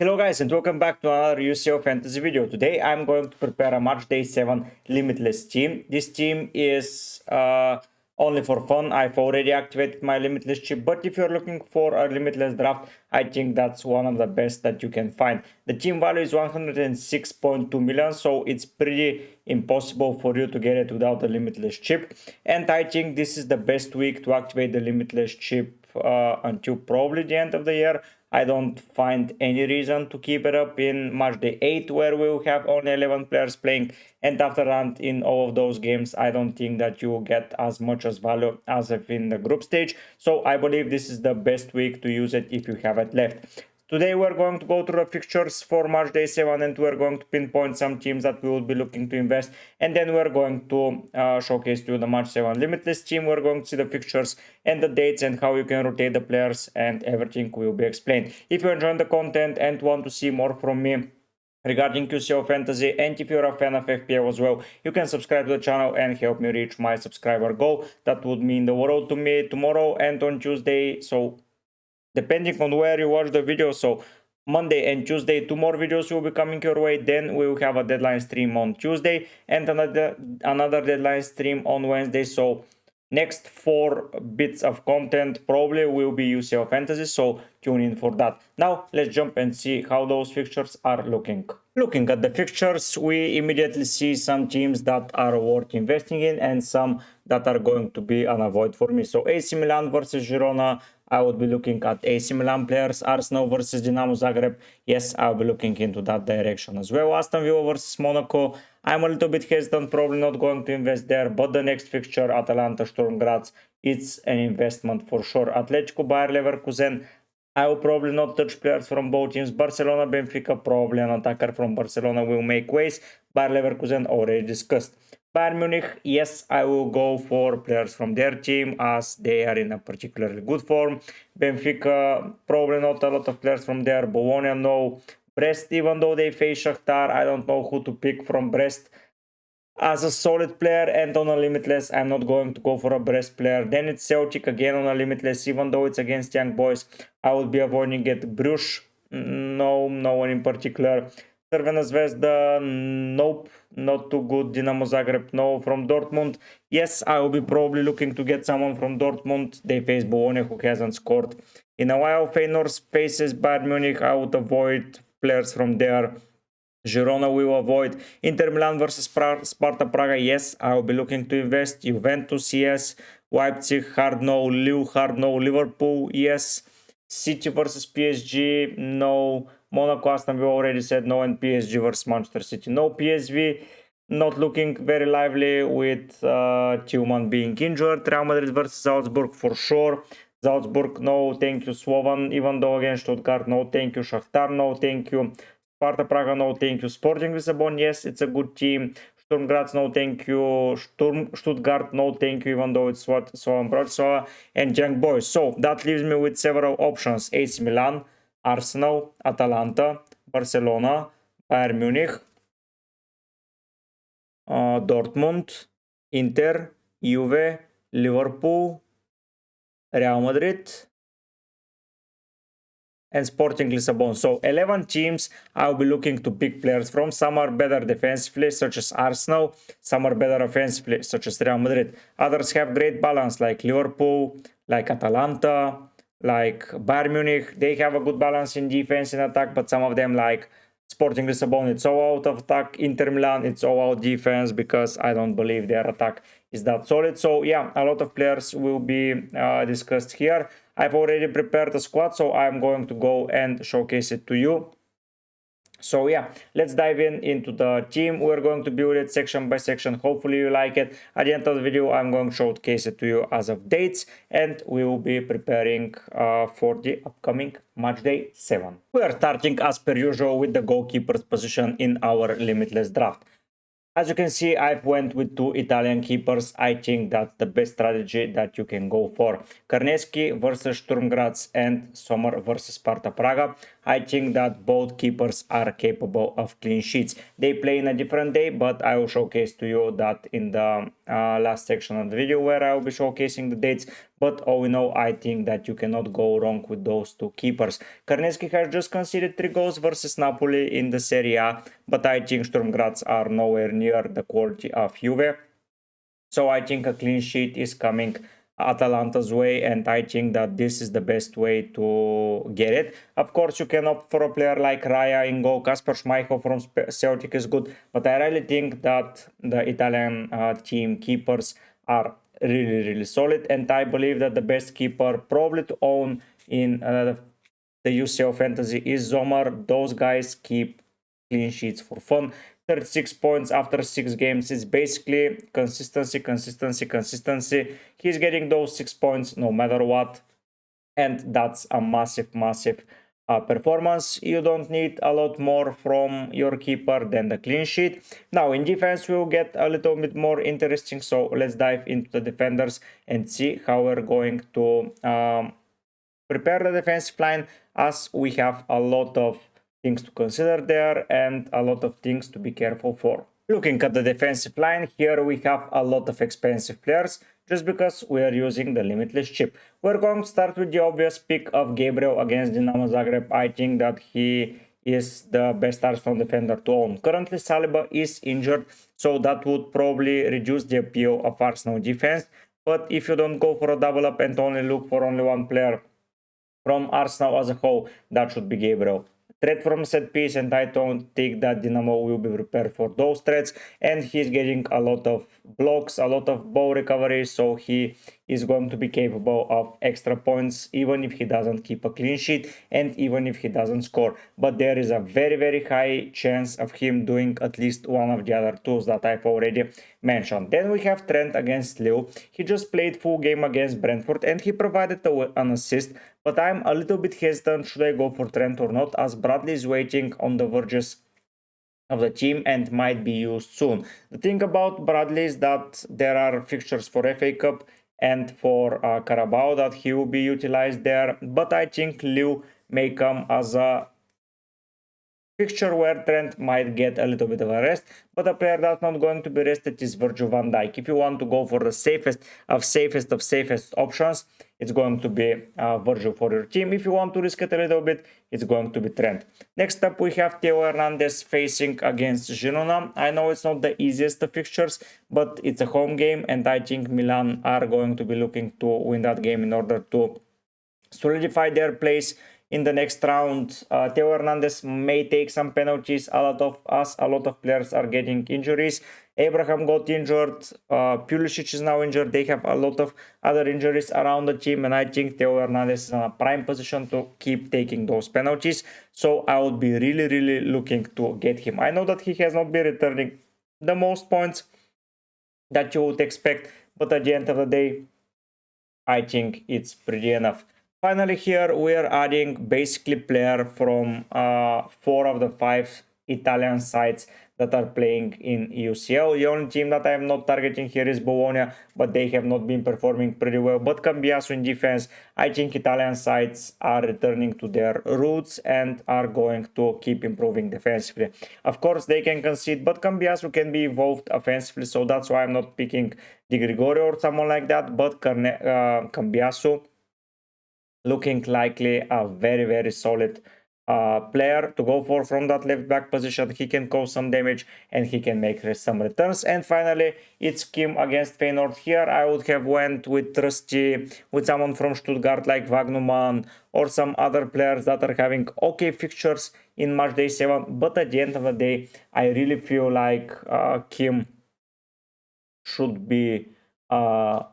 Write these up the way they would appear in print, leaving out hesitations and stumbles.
Hello guys and welcome back to another UCL fantasy video. Today I'm going to prepare a Matchday 7 Limitless team. This team is only for fun. I've already activated my Limitless chip, but if you're looking for a Limitless draft, I think that's one of the best that you can find. The team value is 106.2 million, so it's pretty impossible for you to get it without the Limitless chip. And I think this is the best week to activate the Limitless chip until probably the end of the year. I don't find any reason to keep it up in Matchday 8, where we will have only 11 players playing, and after that, in all of those games, I don't think that you will get as much as value as if in the group stage. So I believe this is the best week to use it if you have it left. Today we're going to go through the fixtures for Matchday 7 and we're going to pinpoint some teams that we will be looking to invest, and then we're going to showcase to you the Match 7 Limitless team. We're going to see the fixtures and the dates and how you can rotate the players, and everything will be explained. If you enjoy the content and want to see more from me regarding QCO Fantasy, and if you're a fan of FPL as well, you can subscribe to the channel and help me reach my subscriber goal. That would mean the world to me tomorrow and on Tuesday. So depending on where you watch the video, so Monday and Tuesday, 2 more videos will be coming your way. Then we will have a deadline stream on Tuesday and another deadline stream on Wednesday. So next 4 bits of content probably will be UCL Fantasy, so tune in for that. Now let's jump and see how those fixtures are looking. Looking at the fixtures, we immediately see some teams that are worth investing in and some that are going to be an avoid for me. So AC Milan versus Girona, I would be looking at AC Milan players. Arsenal versus Dinamo Zagreb, yes, I'll be looking into that direction as well. Aston Villa versus Monaco, I'm a little bit hesitant, probably not going to invest there, but the next fixture, Atalanta Sturm Graz, it's an investment for sure. Atletico Bayer Leverkusen, I will probably not touch players from both teams. Barcelona Benfica, probably an attacker from Barcelona will make waves. Bayer Leverkusen, already discussed. Bayern Munich, yes, I will go for players from their team as they are in a particularly good form. Benfica, probably not a lot of players from there. Bologna, no. Brest, even though they face Shakhtar, I don't know who to pick from Brest as a solid player. And on a Limitless, I'm not going to go for a Brest player. Then it's Celtic again on a Limitless, even though it's against young boys. I would be avoiding it. Bruges, no one in particular. Crvena Zvezda, nope, not too good. Dinamo Zagreb, no. From Dortmund, yes, I will be probably looking to get someone from Dortmund. They face Bologna, who hasn't scored in a while. Feyenoord faces Bayern Munich, I would avoid players from there. Girona will avoid. Inter Milan versus Sparta Praga, yes, I will be looking to invest. Juventus, yes. Leipzig, hard no. Lille, hard no. Liverpool, yes. City versus PSG, no. Monaco, Aston Villa, already said no. And PSG versus Manchester City, no. PSV, not looking very lively with Tillman being injured. Real Madrid versus Salzburg, for sure. Salzburg, no, thank you. Slovan, even though against Stuttgart, no, thank you. Shakhtar, no, thank you. Sparta Praga, no, thank you. Sporting Lisbon, yes, it's a good team. Sturm Graz, no, thank you. Stuttgart, no, thank you, even though it's what Slovan Bratislava and Young Boys. So that leaves me with several options: AC Milan, Arsenal, Atalanta, Barcelona, Bayern Munich, Dortmund, Inter, Juve, Liverpool, Real Madrid, and Sporting Lisbon. So 11 teams I'll be looking to pick players from. Some are better defensively, such as Arsenal. Some are better offensively, such as Real Madrid. Others have great balance, like Liverpool, like Atalanta, like Bayern Munich. They have a good balance in defense and attack, but some of them, like Sporting Lisbon, it's all out of attack. Inter Milan, it's all out defense, because I don't believe their attack is that solid. So yeah, a lot of players will be discussed here. I've already prepared a squad, so I'm going to go and showcase it to you. So yeah, let's dive into the team. We're going to build it section by section. Hopefully you like it. At the end of the video, I'm going to showcase it to you as of dates, and we will be preparing for the upcoming Matchday 7. We are starting as per usual with the goalkeeper's position in our Limitless draft. As you can see, I've went with 2 Italian keepers. I think that's the best strategy that you can go for. Karneski versus Sturm Graz and Sommer versus Sparta Praga. I think that both keepers are capable of clean sheets. They play in a different day, but I will showcase to you that in the last section of the video, where I will be showcasing the dates. But all in all, I think that you cannot go wrong with those two keepers. Karneski has just conceded 3 goals versus Napoli in the Serie A, but I think Sturm Graz are nowhere near the quality of Juve. So I think a clean sheet is coming Atalanta's way, and I think that this is the best way to get it. Of course, you can opt for a player like Raya in goal. Kasper Schmeichel from Celtic is good, but I really think that the Italian team keepers are really solid, and I believe that the best keeper probably to own in the UCL fantasy is Zomer. Those guys keep clean sheets for fun. 36 points after 6 games is basically consistency. He's getting those 6 points no matter what, and that's a massive performance. You don't need a lot more from your keeper than the clean sheet. Now in defense we'll get a little bit more interesting, so let's dive into the defenders and see how we're going to prepare the defensive line, as we have a lot of things to consider there and a lot of things to be careful for. Looking at the defensive line, here we have a lot of expensive players just because we are using the Limitless chip. We're going to start with the obvious pick of Gabriel against Dinamo Zagreb. I think that he is the best Arsenal defender to own. Currently Saliba is injured, so that would probably reduce the appeal of Arsenal defense. But if you don't go for a double up and only look for only one player from Arsenal as a whole, that should be Gabriel. Threat from set piece, and I don't think that Dinamo will be prepared for those threats, and he's getting a lot of blocks, a lot of ball recovery, so he is going to be capable of extra points even if he doesn't keep a clean sheet and even if he doesn't score. But there is a very high chance of him doing at least one of the other tools that I've already mentioned. Then we have Trent against Lille. He just played full game against Brentford and he provided an assist, but I'm a little bit hesitant should I go for Trent or not, as Bradley is waiting on the verges of the team and might be used soon. The thing about Bradley is that there are fixtures for FA Cup and for Carabao that he will be utilized there, but I think Lille may come as a fixture where Trent might get a little bit of a rest, but a player that's not going to be rested is Virgil van Dijk. If you want to go for the safest options, it's going to be Virgil for your team. If you want to risk it a little bit, it's going to be Trent. Next up, we have Theo Hernandez facing against Girona. I know it's not the easiest of fixtures, but it's a home game, and I think Milan are going to be looking to win that game in order to solidify their place in the next round. Theo Hernandez may take some penalties. A lot of players are getting injuries. Abraham got injured. Pulisic is now injured. They have a lot of other injuries around the team, and I think Theo Hernandez is in a prime position to keep taking those penalties. So I would be really looking to get him. I know that he has not been returning the most points that you would expect, but at the end of the day, I think it's pretty enough. Finally, here we are adding basically player from 4 of the 5 Italian sides that are playing in UCL. The only team that I am not targeting here is Bologna, but they have not been performing pretty well. But Cambiaso in defense, I think Italian sides are returning to their roots and are going to keep improving defensively. Of course, they can concede, but Cambiaso can be evolved offensively, so that's why I'm not picking Di Gregorio or someone like that, but Cambiaso looking likely a very solid player to go for from that left back position. He can cause some damage and he can make some returns. And finally, it's Kim against Feyenoord. Here I would have went with Trusty, with someone from Stuttgart like Wagnumann or some other players that are having okay fixtures in Matchday 7. But at the end of the day, I really feel like Kim should be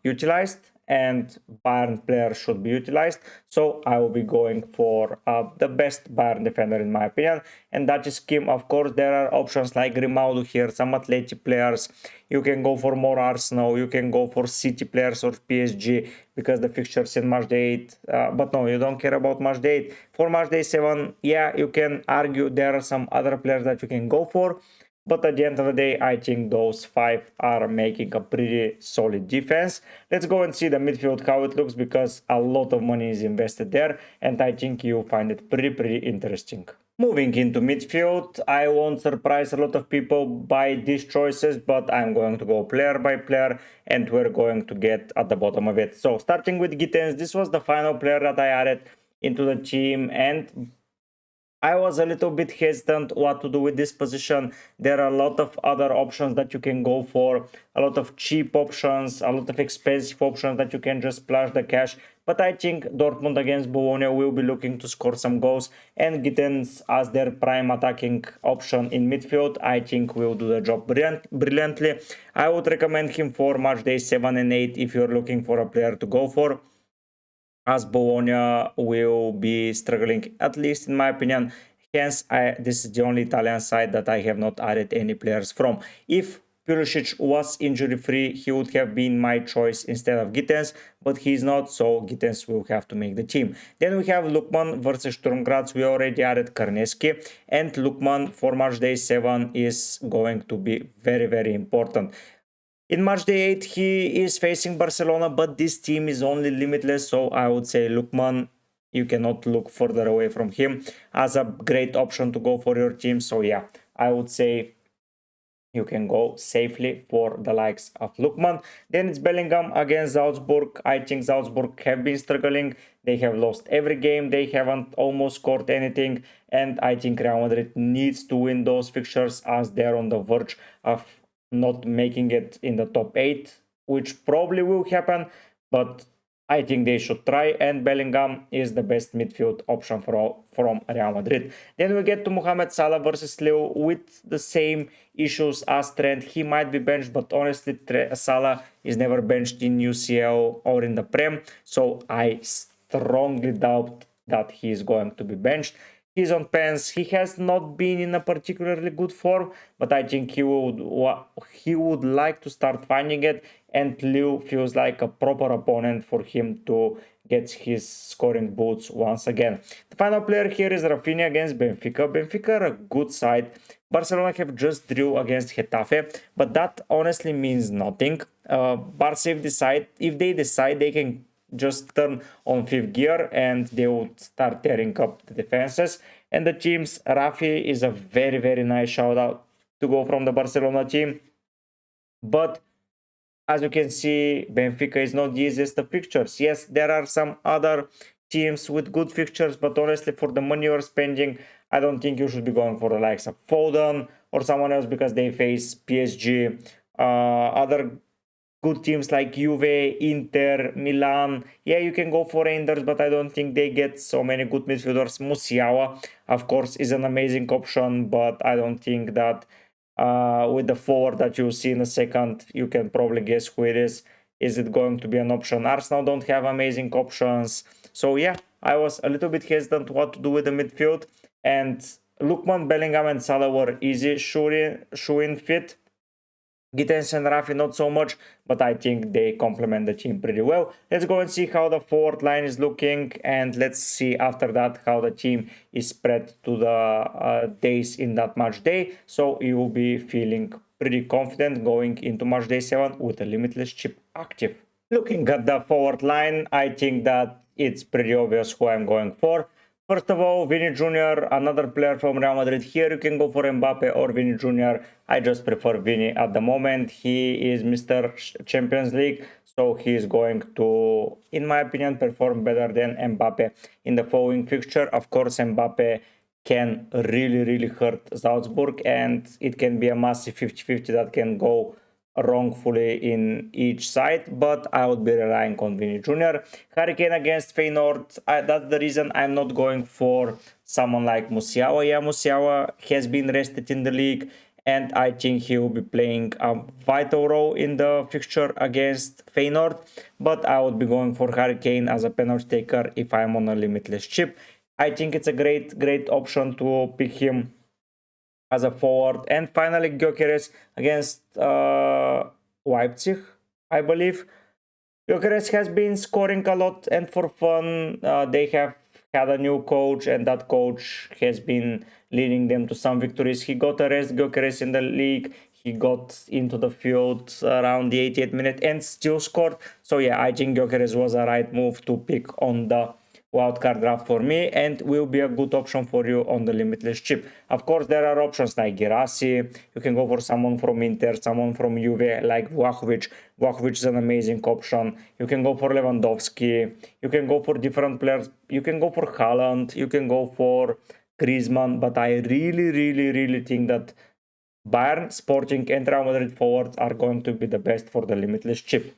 utilized and Bayern players should be utilized. So I will be going for the best Bayern defender in my opinion, and that is Kim. Of course, there are options like Grimaldo here, some Atleti players. You can go for more Arsenal, you can go for City players or PSG because the fixtures in Matchday 8. But no, you don't care about Matchday 8. For Matchday 7, yeah, you can argue there are some other players that you can go for. But at the end of the day, I think those 5 are making a pretty solid defense. Let's go and see the midfield, how it looks, because a lot of money is invested there. And I think you'll find it pretty interesting. Moving into midfield, I won't surprise a lot of people by these choices, but I'm going to go player by player and we're going to get at the bottom of it. So starting with Gittens, this was the final player that I added into the team, and I was a little bit hesitant what to do with this position. There are a lot of other options that you can go for, a lot of cheap options, a lot of expensive options that you can just splash the cash. But I think Dortmund against Bologna will be looking to score some goals, and Gittens as their prime attacking option in midfield, I think will do the job brilliantly. I would recommend him for match day 7 and 8 if you're looking for a player to go for, as Bologna will be struggling, at least in my opinion. Hence, this is the only Italian side that I have not added any players from. If Pulisic was injury-free, he would have been my choice instead of Gittens, but he's not, so Gittens will have to make the team. Then we have Lukman versus Sturm Graz. We already added Karneski, and Lukman for match day 7 is going to be very, very important. In match day 8, he is facing Barcelona, but this team is only limitless, so I would say Lukman, you cannot look further away from him as a great option to go for your team. So yeah, I would say you can go safely for the likes of Lukman. Then it's Bellingham against Salzburg. I think Salzburg have been struggling. They have lost every game. They haven't almost scored anything. And I think Real Madrid needs to win those fixtures as they're on the verge of not making it in the top 8, which probably will happen, but I think they should try, and Bellingham is the best midfield option from Real Madrid. Then we get to Mohamed Salah versus Leo with the same issues as Trent. He might be benched, but honestly Salah is never benched in UCL or in the Prem, so I strongly doubt that he is going to be benched. He's on pens. He has not been in a particularly good form, but I think he would like to start finding it, and Liu feels like a proper opponent for him to get his scoring boots once again. The final player here is Rafinha against Benfica. Benfica are a good side. Barcelona have just drew against Getafe, but that honestly means nothing. Barca, if they decide, they can just turn on 5th gear and they would start tearing up the defenses. And the teams, Rafi is a very, very nice shout out to go from the Barcelona team. But as you can see, Benfica is not the easiest of fixtures. Yes, there are some other teams with good fixtures, but honestly, for the money you're spending, I don't think you should be going for the likes of Foden or someone else, because they face PSG, other good teams like Juve, Inter, Milan. Yeah, you can go for Reinders, but I don't think they get so many good midfielders. Musiala, of course, is an amazing option, but I don't think that with the forward that you'll see in a second, you can probably guess who it is. Is it going to be an option? Arsenal don't have amazing options. So yeah, I was a little bit hesitant what to do with the midfield. And Lukman, Bellingham and Salah were easy shoe-in fit. Gittens and Rafi not so much, but I think they complement the team pretty well. Let's go and see how the forward line is looking, and let's see after that how the team is spread to the days in that match day. So you will be feeling pretty confident going into match day 7 with a limitless chip active. Looking at the forward line, I think that it's pretty obvious who I'm going for. First of all, Vini Jr., another player from Real Madrid. Here you can go for Mbappe or Vini Jr. I just prefer Vini at the moment. He is Mr. Champions League, so he is going to, in my opinion, perform better than Mbappe in the following fixture. Of course, Mbappe can really, really hurt Salzburg, and it can be a massive 50-50 that can go wrongfully in each side, but I would be relying on Vini Jr. Harry Kane against Feyenoord, that's the reason I'm not going for someone like Musiala. Yeah, Musiala has been rested in the league, and I think he will be playing a vital role in the fixture against Feyenoord, but I would be going for Harry Kane as a penalty taker if I'm on a limitless chip. I think it's a great option to pick him as a forward. And finally, Gyökeres against Leipzig, I believe. Gyökeres has been scoring a lot, and for fun, they have had a new coach, and that coach has been leading them to some victories. He got a rest, Gyökeres, in the league. He got into the field around the 88th minute and still scored. So yeah, I think Gyökeres was a right move to pick on the wildcard draft for me and will be a good option for you on the Limitless chip. Of course, there are options like Girassi. You can go for someone from Inter, someone from Juve like Vlahovic. Vlahovic is an amazing option. You can go for Lewandowski. You can go for different players. You can go for Haaland. You can go for Griezmann. But I really think that Bayern, Sporting and Real Madrid forwards are going to be the best for the Limitless chip.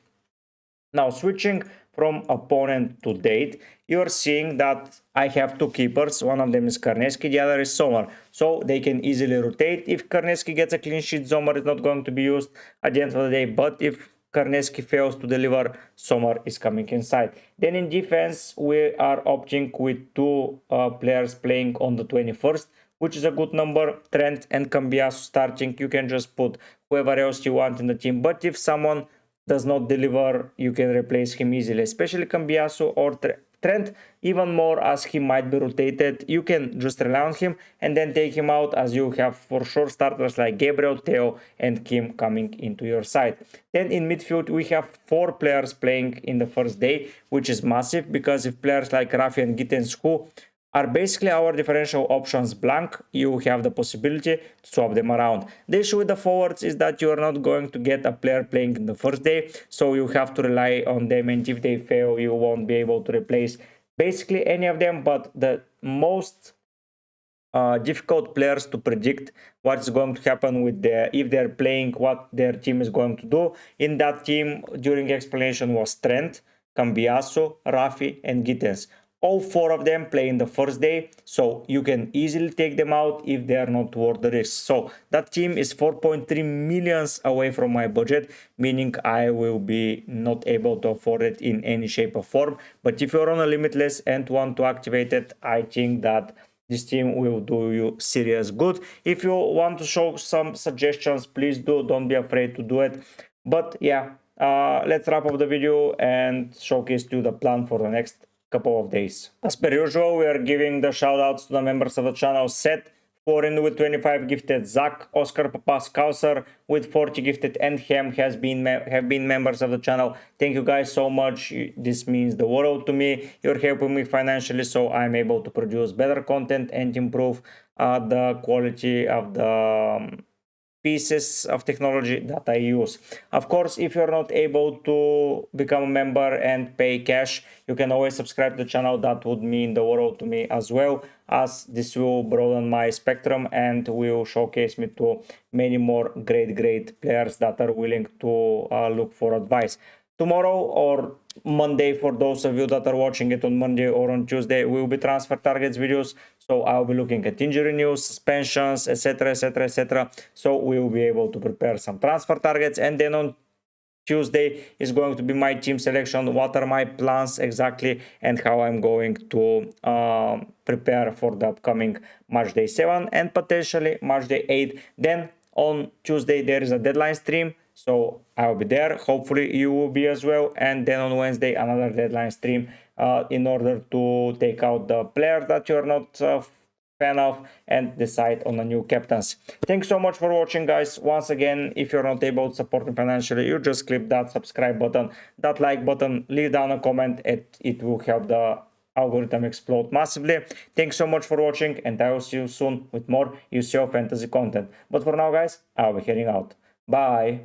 Now, switching from opponent to date, you're seeing that I have two keepers. One of them is Karneski, the other is Sommer. So they can easily rotate. If Karneski gets a clean sheet, Sommer is not going to be used at the end of the day. But if Karneski fails to deliver, Sommer is coming inside. Then in defense, we are opting with two players playing on the 21st, which is a good number. Trent and Cambiasso starting. You can just put whoever else you want in the team. But if someone does not deliver, you can replace him easily, especially Cambiasso or Trent, even more as he might be rotated. You can just rely on him and then take him out, as you have for sure starters like Gabriel, Theo and Kim coming into your side. Then in midfield, we have 4 players playing in the first day, which is massive, because if players like Rafi and Gittens, who are basically our differential options blank, you have the possibility to swap them around. The issue with the forwards is that you are not going to get a player playing in the first day, so you have to rely on them, and if they fail, you won't be able to replace basically any of them. But the most difficult players to predict what's going to happen with if they're playing, what their team is going to do in that team during explanation was Trent, Cambiasso, Rafi and Gittens. All 4 of them play in the first day, so you can easily take them out if they are not worth the risk. So that team is 4.3 millions away from my budget, meaning I will be not able to afford it in any shape or form. But if you're on a Limitless and want to activate it, I think that this team will do you serious good. If you want to show some suggestions, please don't be afraid to do it. But yeah, let's wrap up the video and showcase to you the plan for the next couple of days. As per usual, we are giving the shout outs to the members of the channel: Seth, Foreign with 25 gifted, Zach, Oscar Papas, Kauser with 40 gifted, and Hem have been members of the channel. Thank you guys so much. This means the world to me. You're helping me financially, so I'm able to produce better content and improve the quality of the pieces of technology that I use. Of course, if you're not able to become a member and pay cash, you can always subscribe to the channel. That would mean the world to me as well, as this will broaden my spectrum and will showcase me to many more great players that are willing to look for advice. Tomorrow or Monday, for those of you that are watching it on Monday or on Tuesday, will be transfer targets videos. So I'll be looking at injury news, suspensions, etc. So we will be able to prepare some transfer targets. And then on Tuesday is going to be my team selection. What are my plans exactly and how I'm going to prepare for the upcoming Matchday 7 and potentially Matchday 8. Then on Tuesday there is a deadline stream, so I'll be there. Hopefully you will be as well. And then on Wednesday another deadline stream in order to take out the players that you're not fan of and decide on a new captains. Thanks so much for watching, guys. Once again, if you're not able to support me financially, you just click that subscribe button, that like button, leave down a comment. It will help the algorithm explode massively. Thanks so much for watching, and I will see you soon with more UCL fantasy content. But for now, guys, I'll be heading out. Bye.